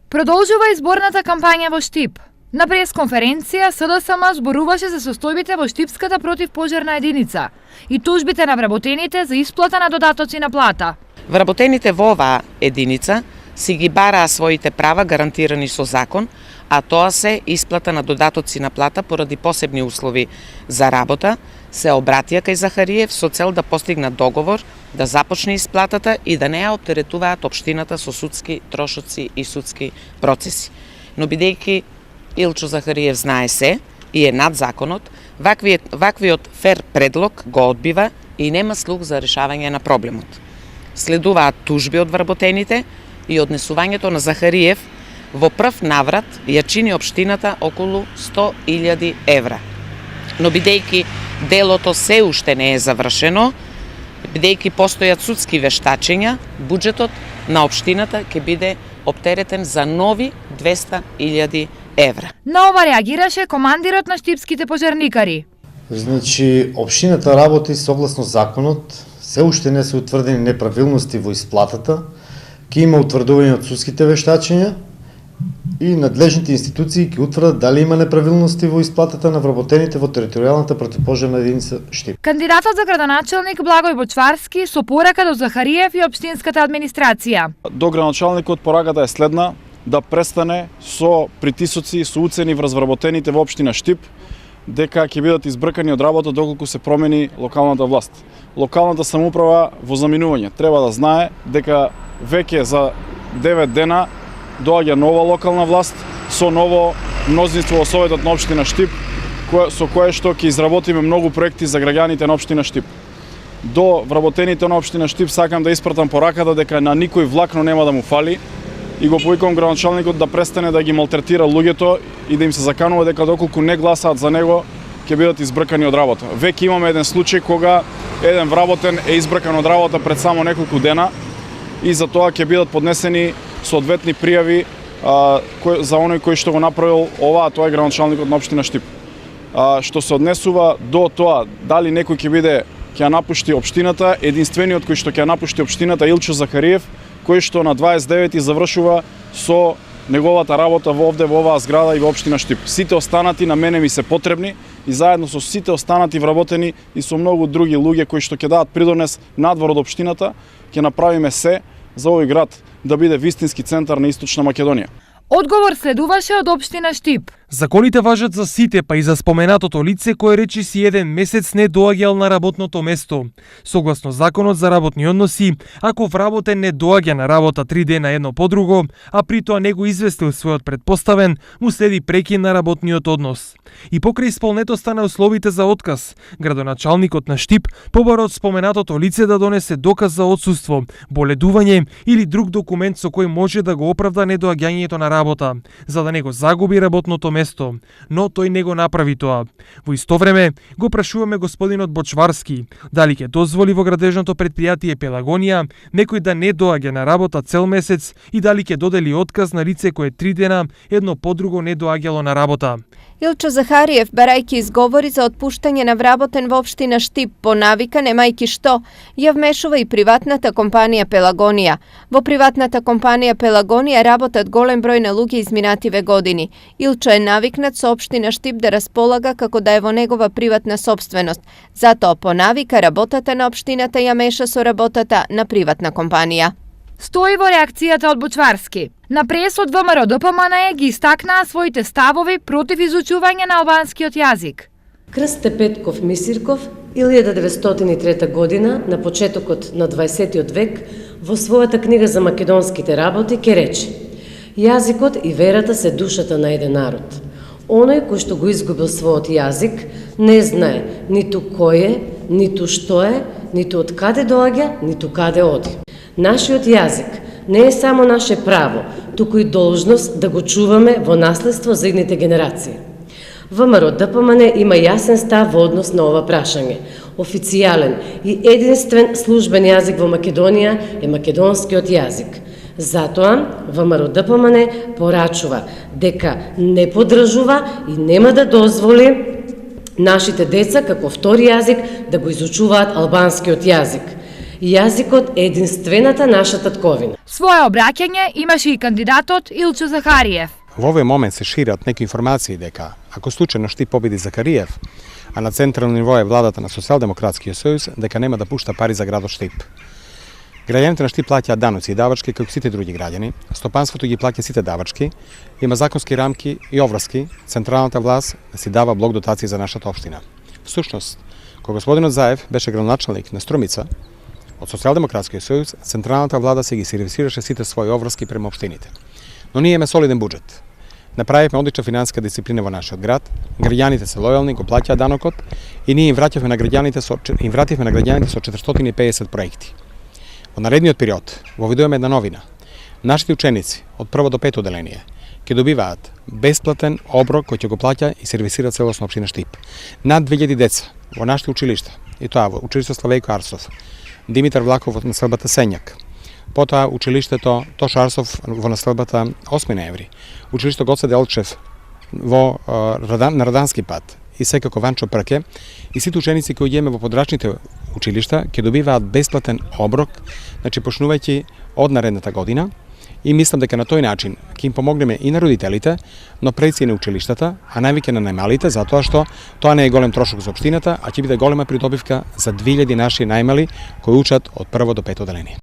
Продолжува изборната кампања во Штип. На пресконференција СДСМ зборуваше за состојбите во Штипската противпожарна единица и тужбите на вработените за исплата на додатоци на плата. Вработените во оваа единица си ги бараа своите права гарантирани со закон, а тоа се исплата на додатоци на плата поради посебни услови за работа, се обратија кај Захариев со цел да постигнат договор, да започне исплатата и да не ја оптеретуваат општината со судски трошоци и судски процеси. Но бидејќи Илчо Захариев знае се и е над законот, ваквиот фер предлог го одбива и нема слух за решавање на проблемот. Следуваат тужби од вработените и однесувањето на Захариев во прв наврат ја чини општината околу 100.000 евра. Но бидејќи делото се уште не е завршено, бидејќи постојат судски вештачења, буџетот на општината ќе биде оптеретен за нови 200.000 евра. На ова реагираше командирот на штипските пожарникари. Значи, општината работи согласно законот, се уште не се утврдени неправилности во исплатата, ќе има утврдување од судските вештачења и надлежните институции ќе утврдат дали има неправилности во исплатата на вработените во територијалната противпожарна единица Штип. Кандидатот за градоначалник Благој Бочварски со порака до Захариев и општинската администрација. До градоначалникот пораката е следна: да престане со притисоци и со уцени врз вработените во општина Штип, дека ќе бидат избркани од работа доколку се промени локалната власт. Локалната самоуправа во заминување треба да знае дека веќе за 9 дена доаѓа нова локална власт со ново мнозинство во Советот на општина Штип, со кое што ќе изработиме многу проекти за граѓаните на општина Штип. До вработените на општина Штип сакам да испратам пораката дека на никој влакно нема да му фали и го повикам градоначалникот да престане да ги малтретира луѓето и да им се заканува дека доколку не гласаат за него ќе бидат избркани од работа. Веќе имаме еден случај кога еден вработен е избркан од работа пред само неколку дена и за тоа ќе бидат поднесени соодветни пријави за оној кој што го направил ова, тоа е градоначалникот на општина Штип. Што се однесува до тоа дали некој ќе ја напушти општината, единствениот кој што ќе ја напушти општината Илчо Захариев, кој што на 29 завршува со неговата работа овде во оваа зграда и во општина Штип. Сите останати на мене ми се потребни и заедно со сите останати вработени и со многу други луѓе кои што ќе дадат придонес надвор од општината, ќе направиме се за овој град да биде вистински центар на Источна Македонија. Одговор следуваше од општина Штип. Законите важат за сите, па и за споменатото лице кое речиси еден месец не доаѓал на работното место. Согласно законот за работни односи, ако вработен не доаѓа на работа 3 дена едно по друго, а при тоа не го известил својот претпоставен, му следи прекин на работниот однос. И покрај исполнетоста на условите за отказ, градоначалникот на Штип побара од споменатото лице да донесе доказ за отсуство, боледување или друг документ со кој може да го оправда недоаѓањето на работа, за да не го загуби работното место, но тој не го направи тоа. Во исто време го прашуваме господинот Бочварски дали ќе дозволи во градежното претпријатие Пелагонија некој да не доаѓа на работа цел месец и дали ќе додели отказ на лице кое 3 дена едно по друго не доаѓало на работа. Илчо Захариев, барајќи изговори за отпуштање на вработен во општина Штип по навика, немајќи што, ја вмешува и приватната компанија Пелагонија. Во приватната компанија Пелагонија работат голем број на луѓе изминативе години. Илчо е навикнат со општина Штип да располага како да е во негова приватна сопственост. Затоа по навика работата на општината ја меша со работата на приватна компанија. Стои во реакцијата од Бочварски. На пресод ВМРО ДПМН ги истакнаа своите ставови против изучување на албанскиот јазик. Крсте Петков Мисирков, 1903 година, на почетокот на 20 век, во својата книга за македонските работи ке рече: јазикот и верата се душата на еден народ. Оној кој што го изгубил својот јазик не знае ниту кој е, ниту што е, ниту од каде доаѓа, ниту каде оди. Нашиот јазик не е само наше право, туку и должност да го чуваме во наследство за идните генерации. ВМРО ДПМН има јасен став во однос на ова прашање. Официјален и единствен службен јазик во Македонија е македонскиот јазик. Затоа ВМРО ДПМН порачува дека не поддржува и нема да дозволи нашите деца како втори јазик да го изучуваат албанскиот јазик. Јазикот е единствената наша татковина. Своje обраќање имаше и кандидатот Илчо Захариев. Во овој момент се шират неки информации дека, ако случајно Штип победи Захариев, а на централно ниво е владата на Социјалдемократскиот сојуз, дека нема да пушта пари за градот Штип. Граѓаните на Штип плаќаат даноци и давачки како сите други граѓани, стопанството ги плаќа сите давачки, има законски рамки и оврски, централната власт да си дава блок дотации за нашата општина. Всушност, кога господинот Заев беше градоначалник на Струмица, од Социјалдемократскиот сојуз, централната влада се ги сервисираше сите своји оврски према општините. Но ние имаме солиден буџет. Направивме одлична финансиска дисциплина во нашиот град, граѓаните се лојални, го плаќаат данокот и ние им вративме на граѓаните со 450 проекти. Во наредниот период воведуваме една новина. Нашите ученици од прво до пето оделение ќе добиваат бесплатен оброк кој ќе го плаќа и сервисира целосно општина Штип. Над 2000 деца во нашите училишта, и тоа во училиште Славејко Арсов, Димитар Влахов во населбата Сењак, потоа училиштето Тош Арсов во населбата 8 ноември, училиште Гоце Делчев на Радански пат и секако Ванчо Прке, и сите ученици кои ги имаме во подрачните училишта ќе добиваат бесплатен оброк, значи почнувајќи од наредната година, и мислам дека на тој начин ќе им помогнеме и на родителите, но пред се на училиштата, а највеќе на најмалите, затоа што тоа не е голем трошок за општината, а ќе биде голема придобивка за 2000 наши најмали кои учат од прво до пето оделение.